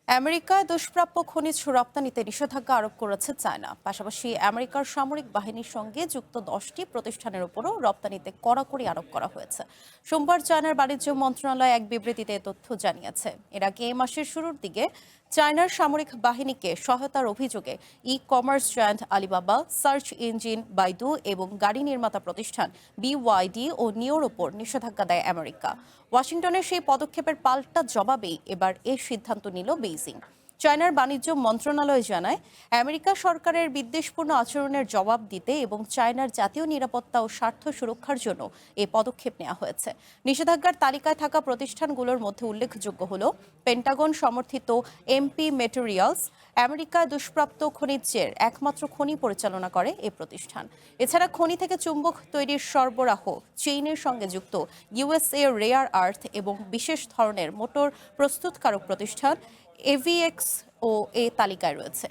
আমেরিকায় দুষ্প্রাপ্য খনিজ রপ্তানিতে নিষেধাজ্ঞা আরোপ করেছে চায়না। পাশাপাশি আমেরিকার সামরিক বাহিনীর সঙ্গে যুক্ত 10টি প্রতিষ্ঠানের উপরও রপ্তানিতে কড়াকড়ি আরোপ করা হয়েছে। সোমবার চায়নার বাণিজ্য মন্ত্রণালয় এক বিবৃতিতে এ তথ্য জানিয়েছে। এর আগে এ মাসের শুরুর দিকে চায়নার সামরিক বাহিনীকে সহায়তার অভিযোগে e commerce giant Alibaba, search engine Baidu এবং গাড়ি নির্মাতা প্রতিষ্ঠান বিওয়াইডি ও নিওর ওপর নিষেধাজ্ঞা দেয় আমেরিকা। ওয়াশিংটনের সেই পদক্ষেপের পাল্টা জবাবেই এবার এই সিদ্ধান্ত নিল বেইজিং। চায়নার বাণিজ্য মন্ত্রণালয় জানায়, আমেরিকা সরকারের বিদ্বেষপূর্ণ আচরণের জবাব দিতে এবং চায়নার জাতীয় নিরাপত্তা ও স্বার্থ সুরক্ষার জন্য এই পদক্ষেপ নেওয়া হয়েছে। নিষেধাজ্ঞার তালিকায় থাকা প্রতিষ্ঠানগুলোর মধ্যে উল্লেখযোগ্য হল পেন্টাগন সমর্থিত এমপি মেটেরিয়ালস। আমেরিকায় দুষ্প্রাপ্য খনিজের একমাত্র খনি পরিচালনা করে এই প্রতিষ্ঠান। এছাড়া খনি থেকে চুম্বক তৈরির সরবরাহ চীনের সঙ্গে যুক্ত ইউএসএ রেয়ার আর্থ এবং বিশেষ ধরনের মোটর প্রস্তুতকারক প্রতিষ্ঠান এভিএক্স ও এ তালিকায় রয়েছে।